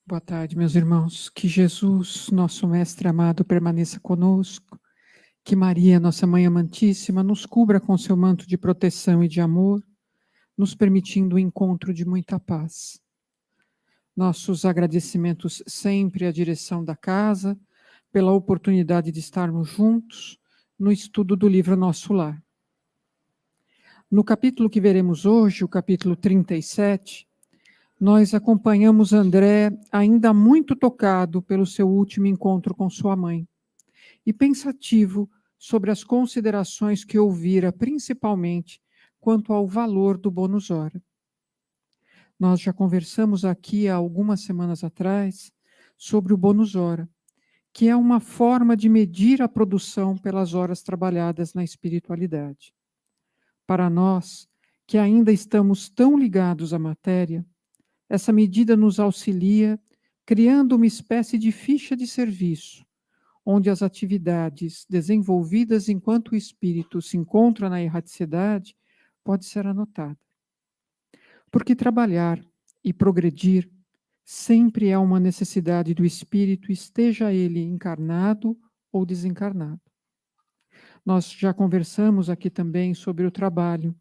Boa tarde, meus irmãos. Que Jesus, nosso Mestre amado, permaneça conosco. Que Maria, nossa Mãe amantíssima, nos cubra com seu manto de proteção e de amor, nos permitindo o encontro de muita paz. Nossos agradecimentos sempre à direção da casa, pela oportunidade de estarmos juntos no estudo do livro Nosso Lar. No capítulo que veremos hoje, o capítulo 37, nós acompanhamos André, ainda muito tocado pelo seu último encontro com sua mãe, e pensativo sobre as considerações que ouvira, principalmente quanto ao valor do bônus hora. Nós já conversamos aqui há algumas semanas atrás sobre o bônus hora, que é uma forma de medir a produção pelas horas trabalhadas na espiritualidade. Para nós, que ainda estamos tão ligados à matéria, essa medida nos auxilia, criando uma espécie de ficha de serviço, onde as atividades desenvolvidas enquanto o espírito se encontra na erraticidade pode ser anotada. Porque trabalhar e progredir sempre é uma necessidade do espírito, esteja ele encarnado ou desencarnado. Nós já conversamos aqui também sobre o trabalho.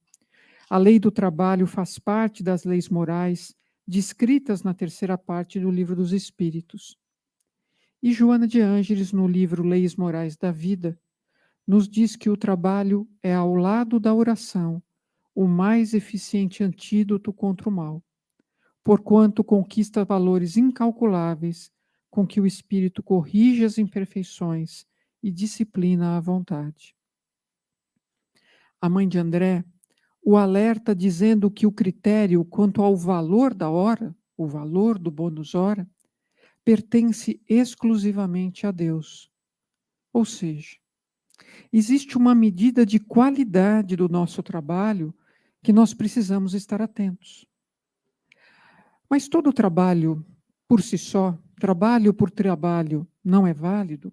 A lei do trabalho faz parte das leis morais descritas na terceira parte do Livro dos Espíritos. E Joana de Ângeles, no livro Leis Morais da Vida, nos diz que o trabalho é, ao lado da oração, o mais eficiente antídoto contra o mal, porquanto conquista valores incalculáveis com que o espírito corrige as imperfeições e disciplina a vontade. A mãe de André o alerta dizendo que o critério quanto ao valor da hora, o valor do bônus hora, pertence exclusivamente a Deus. Ou seja, existe uma medida de qualidade do nosso trabalho que nós precisamos estar atentos. Mas todo trabalho por si só, trabalho por trabalho, não é válido?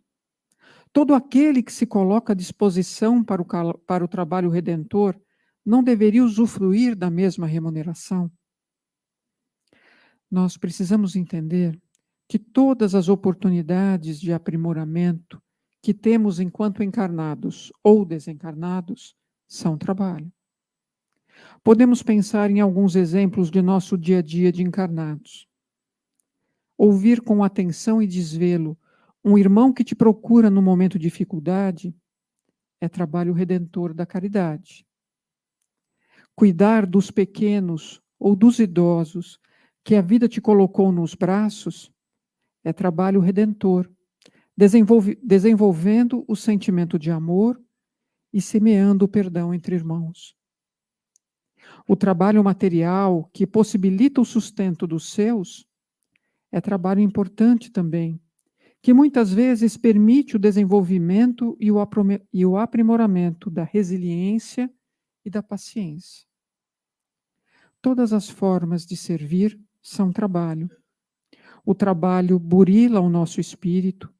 Todo aquele que se coloca à disposição para o trabalho redentor não deveria usufruir da mesma remuneração? Nós precisamos entender que todas as oportunidades de aprimoramento que temos enquanto encarnados ou desencarnados são trabalho. Podemos pensar em alguns exemplos de nosso dia a dia de encarnados. Ouvir com atenção e desvelo um irmão que te procura no momento de dificuldade é trabalho redentor da caridade. Cuidar dos pequenos ou dos idosos que a vida te colocou nos braços é trabalho redentor, desenvolvendo o sentimento de amor e semeando o perdão entre irmãos. O trabalho material que possibilita o sustento dos seus é trabalho importante também, que muitas vezes permite o desenvolvimento e o aprimoramento da resiliência e da paciência. Todas as formas de servir são trabalho. O trabalho burila o nosso espírito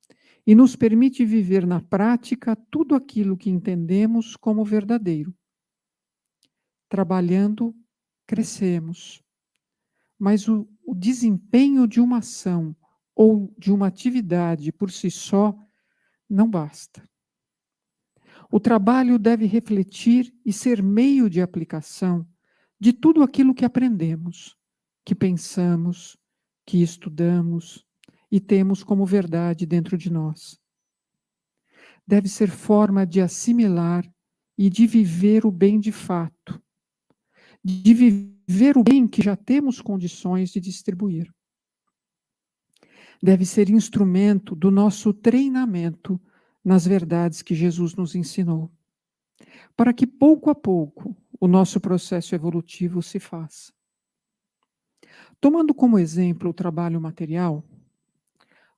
e nos permite viver na prática tudo aquilo que entendemos como verdadeiro. Trabalhando, crescemos. Mas o desempenho de uma ação ou de uma atividade por si só não basta. O trabalho deve refletir e ser meio de aplicação de tudo aquilo que aprendemos, que pensamos, que estudamos e temos como verdade dentro de nós. Deve ser forma de assimilar e de viver o bem de fato, de viver o bem que já temos condições de distribuir. Deve ser instrumento do nosso treinamento nas verdades que Jesus nos ensinou, para que pouco a pouco o nosso processo evolutivo se faça. Tomando como exemplo o trabalho material,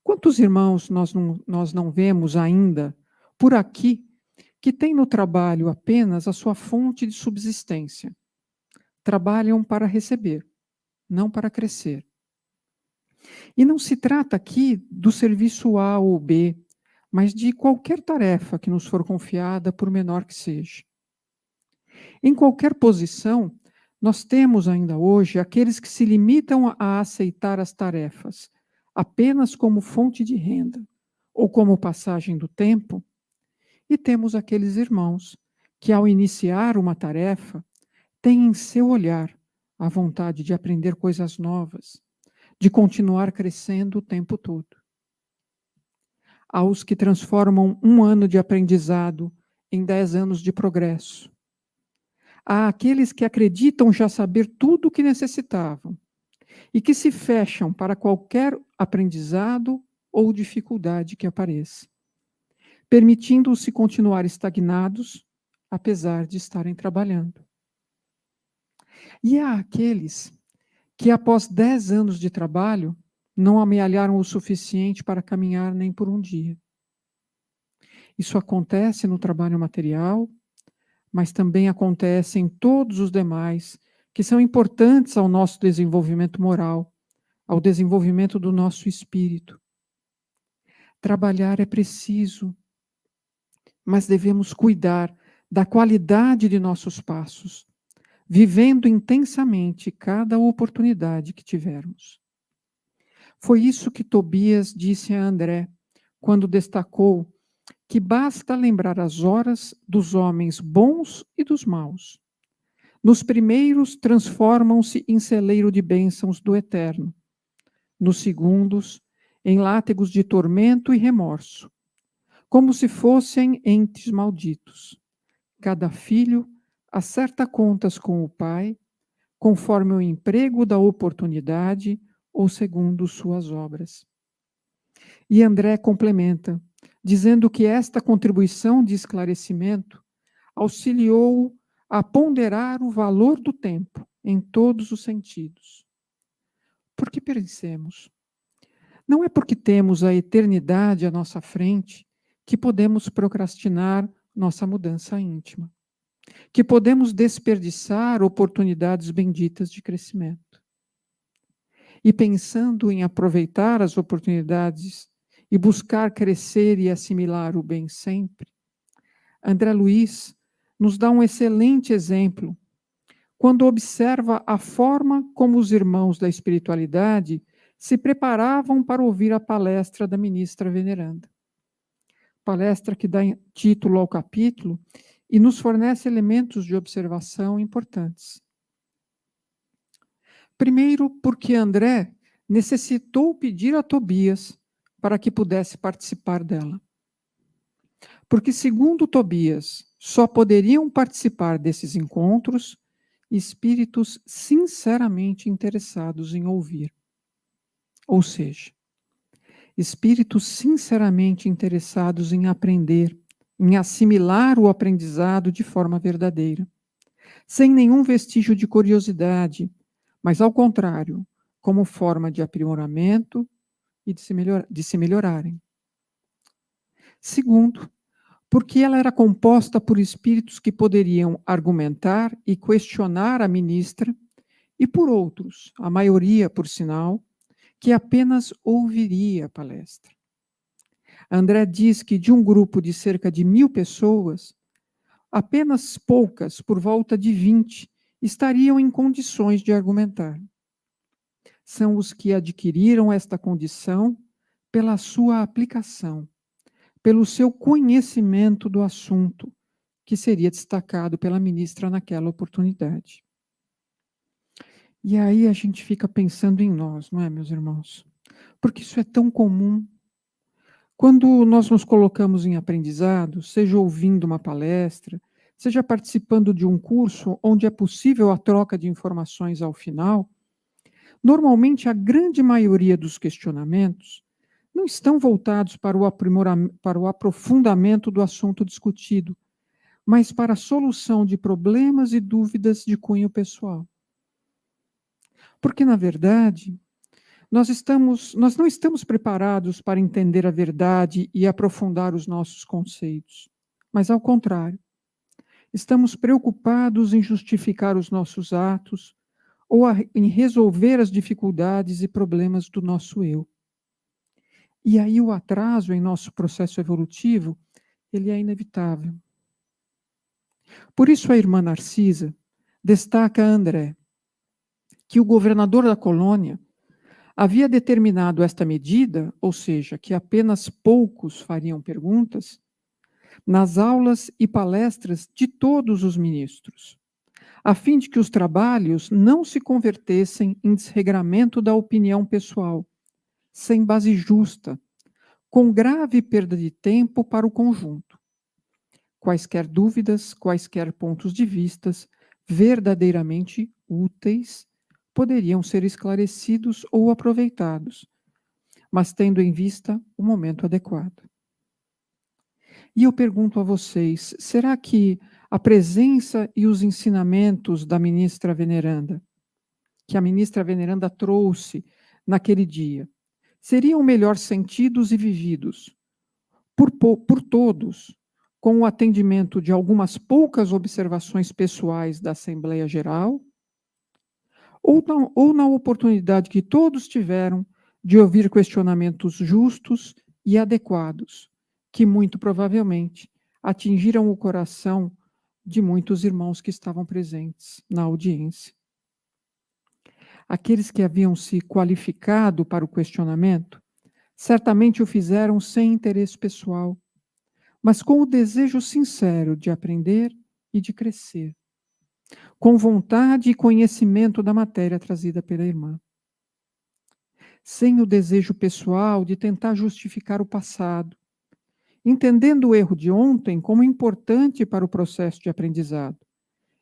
quantos irmãos nós não vemos ainda por aqui que têm no trabalho apenas a sua fonte de subsistência? Trabalham para receber, não para crescer. E não se trata aqui do serviço A ou B, mas de qualquer tarefa que nos for confiada, por menor que seja. Em qualquer posição, nós temos ainda hoje aqueles que se limitam a aceitar as tarefas, apenas como fonte de renda ou como passagem do tempo, e temos aqueles irmãos que, ao iniciar uma tarefa, têm em seu olhar a vontade de aprender coisas novas, de continuar crescendo o tempo todo. Há os que transformam um ano de aprendizado em 10 anos de progresso. Há aqueles que acreditam já saber tudo o que necessitavam e que se fecham para qualquer aprendizado ou dificuldade que apareça, permitindo-se continuar estagnados, apesar de estarem trabalhando. E há aqueles que, após 10 anos de trabalho, não amealharam o suficiente para caminhar nem por um dia. Isso acontece no trabalho material, mas também acontece em todos os demais, que são importantes ao nosso desenvolvimento moral, ao desenvolvimento do nosso espírito. Trabalhar é preciso, mas devemos cuidar da qualidade de nossos passos, vivendo intensamente cada oportunidade que tivermos. Foi isso que Tobias disse a André, quando destacou que basta lembrar as horas dos homens bons e dos maus. Nos primeiros, transformam-se em celeiro de bênçãos do Eterno. Nos segundos, em látegos de tormento e remorso, como se fossem entes malditos. Cada filho acerta contas com o pai, conforme o emprego da oportunidade ou segundo suas obras. E André complementa, dizendo que esta contribuição de esclarecimento auxiliou a ponderar o valor do tempo em todos os sentidos. Porque pensemos, não é porque temos a eternidade à nossa frente que podemos procrastinar nossa mudança íntima, que podemos desperdiçar oportunidades benditas de crescimento. E pensando em aproveitar as oportunidades e buscar crescer e assimilar o bem sempre, André Luiz nos dá um excelente exemplo quando observa a forma como os irmãos da espiritualidade se preparavam para ouvir a palestra da ministra veneranda. Palestra que dá título ao capítulo e nos fornece elementos de observação importantes. Primeiro, porque André necessitou pedir a Tobias para que pudesse participar dela. Porque, segundo Tobias, só poderiam participar desses encontros espíritos sinceramente interessados em ouvir. Ou seja, espíritos sinceramente interessados em aprender, em assimilar o aprendizado de forma verdadeira, sem nenhum vestígio de curiosidade, mas, ao contrário, como forma de aprimoramento e de se melhorarem. Segundo, porque ela era composta por espíritos que poderiam argumentar e questionar a ministra, e por outros, a maioria, por sinal, que apenas ouviria a palestra. André diz que de um grupo de cerca de 1000 pessoas, apenas poucas, por volta de 20, estariam em condições de argumentar. São os que adquiriram esta condição pela sua aplicação, pelo seu conhecimento do assunto, que seria destacado pela ministra naquela oportunidade. E aí a gente fica pensando em nós, não é, meus irmãos? Porque isso é tão comum. Quando nós nos colocamos em aprendizado, seja ouvindo uma palestra, seja participando de um curso onde é possível a troca de informações ao final, normalmente a grande maioria dos questionamentos não estão voltados para o aprofundamento do assunto discutido, mas para a solução de problemas e dúvidas de cunho pessoal. Porque, na verdade, nós não estamos preparados para entender a verdade e aprofundar os nossos conceitos, mas, ao contrário, estamos preocupados em justificar os nossos atos ou em resolver as dificuldades e problemas do nosso eu. E aí o atraso em nosso processo evolutivo, ele é inevitável. Por isso a irmã Narcisa destaca a André, que o governador da colônia havia determinado esta medida, ou seja, que apenas poucos fariam perguntas, nas aulas e palestras de todos os ministros, a fim de que os trabalhos não se convertessem em desregramento da opinião pessoal, sem base justa, com grave perda de tempo para o conjunto. Quaisquer dúvidas, quaisquer pontos de vistas verdadeiramente úteis poderiam ser esclarecidos ou aproveitados, mas tendo em vista o momento adequado. E eu pergunto a vocês, será que a presença e os ensinamentos da ministra veneranda, que a ministra veneranda trouxe naquele dia, seriam melhor sentidos e vividos por todos, com o atendimento de algumas poucas observações pessoais da Assembleia Geral, ou na oportunidade que todos tiveram de ouvir questionamentos justos e adequados, que muito provavelmente atingiram o coração de muitos irmãos que estavam presentes na audiência. Aqueles que haviam se qualificado para o questionamento, certamente o fizeram sem interesse pessoal, mas com o desejo sincero de aprender e de crescer, com vontade e conhecimento da matéria trazida pela irmã. Sem o desejo pessoal de tentar justificar o passado, entendendo o erro de ontem como importante para o processo de aprendizado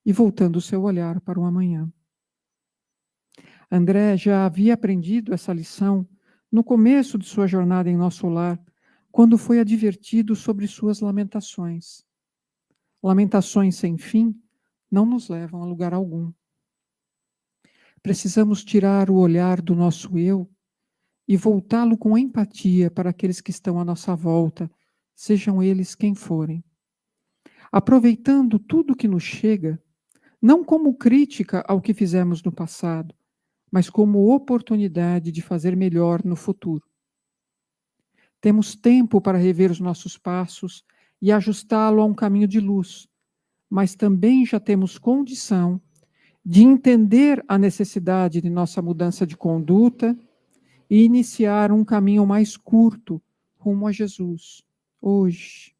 e voltando o seu olhar para o amanhã. André já havia aprendido essa lição no começo de sua jornada em nosso lar, quando foi advertido sobre suas lamentações. Lamentações sem fim não nos levam a lugar algum. Precisamos tirar o olhar do nosso eu e voltá-lo com empatia para aqueles que estão à nossa volta, sejam eles quem forem. Aproveitando tudo que nos chega, não como crítica ao que fizemos no passado, mas como oportunidade de fazer melhor no futuro. Temos tempo para rever os nossos passos e ajustá-lo a um caminho de luz, mas também já temos condição de entender a necessidade de nossa mudança de conduta e iniciar um caminho mais curto rumo a Jesus, hoje.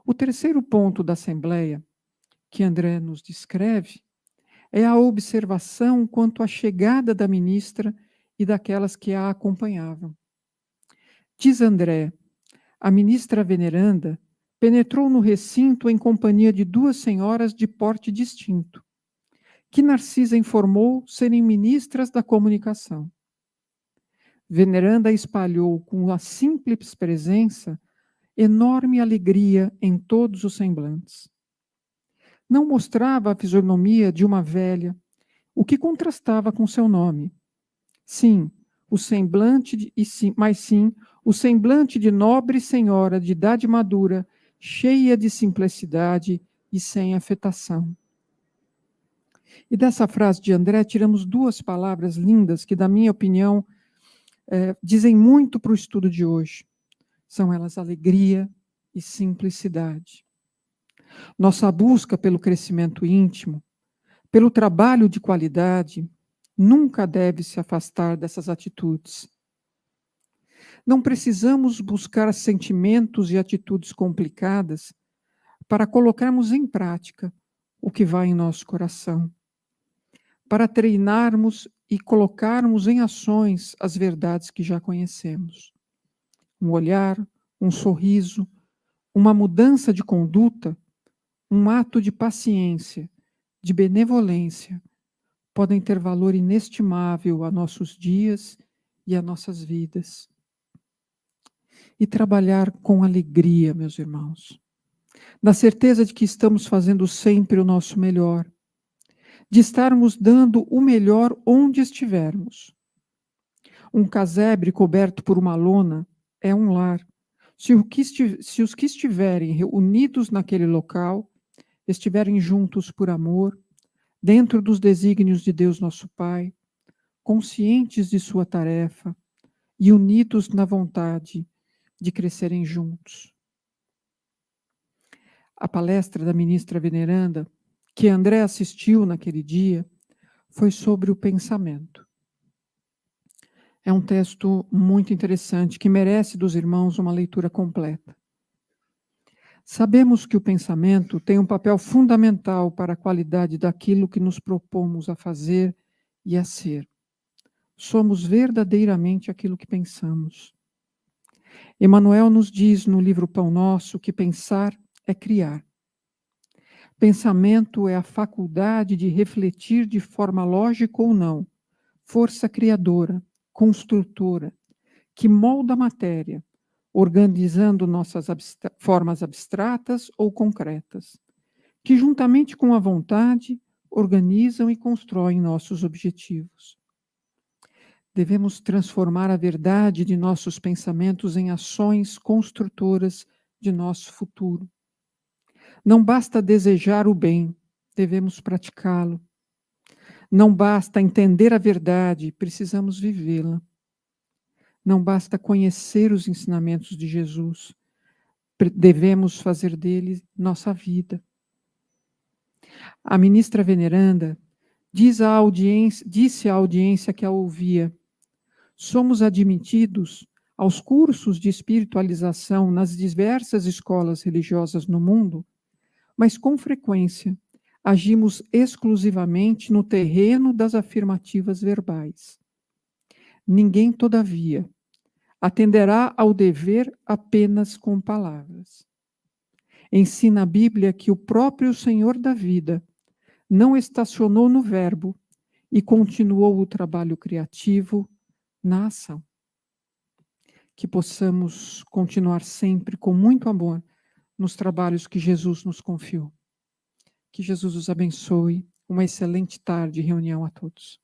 O terceiro ponto da Assembleia, que André nos descreve, é a observação quanto à chegada da ministra e daquelas que a acompanhavam. Diz André, a ministra veneranda penetrou no recinto em companhia de duas senhoras de porte distinto, que Narcisa informou serem ministras da comunicação. Veneranda espalhou com a simples presença enorme alegria em todos os semblantes. Não mostrava a fisionomia de uma velha, o que contrastava com seu nome. Sim, mas sim, o semblante de nobre senhora de idade madura, cheia de simplicidade e sem afetação. E dessa frase de André tiramos duas palavras lindas que, na minha opinião, dizem muito para o estudo de hoje. São elas alegria e simplicidade. Nossa busca pelo crescimento íntimo, pelo trabalho de qualidade, nunca deve se afastar dessas atitudes. Não precisamos buscar sentimentos e atitudes complicadas para colocarmos em prática o que vai em nosso coração, para treinarmos e colocarmos em ações as verdades que já conhecemos. Um olhar, um sorriso, uma mudança de conduta, um ato de paciência, de benevolência, podem ter valor inestimável a nossos dias e a nossas vidas. E trabalhar com alegria, meus irmãos, na certeza de que estamos fazendo sempre o nosso melhor, de estarmos dando o melhor onde estivermos. Um casebre coberto por uma lona é um lar. Se os que estiverem reunidos naquele local estiverem juntos por amor, dentro dos desígnios de Deus nosso Pai, conscientes de sua tarefa e unidos na vontade de crescerem juntos. A palestra da ministra veneranda, que André assistiu naquele dia, foi sobre o pensamento. É um texto muito interessante que merece dos irmãos uma leitura completa. Sabemos que o pensamento tem um papel fundamental para a qualidade daquilo que nos propomos a fazer e a ser. Somos verdadeiramente aquilo que pensamos. Emmanuel nos diz no livro Pão Nosso que pensar é criar. Pensamento é a faculdade de refletir de forma lógica ou não, força criadora, construtora, que molda a matéria, organizando nossas formas abstratas ou concretas, que juntamente com a vontade organizam e constroem nossos objetivos. Devemos transformar a verdade de nossos pensamentos em ações construtoras de nosso futuro. Não basta desejar o bem, devemos praticá-lo. Não basta entender a verdade, precisamos vivê-la. Não basta conhecer os ensinamentos de Jesus, devemos fazer dele nossa vida. A ministra veneranda disse à audiência que a ouvia: somos admitidos aos cursos de espiritualização nas diversas escolas religiosas no mundo, mas com frequência agimos exclusivamente no terreno das afirmativas verbais. Ninguém, todavia, atenderá ao dever apenas com palavras. Ensina a Bíblia que o próprio Senhor da vida não estacionou no verbo e continuou o trabalho criativo na ação. Que possamos continuar sempre com muito amor nos trabalhos que Jesus nos confiou. Que Jesus os abençoe. Uma excelente tarde e reunião a todos.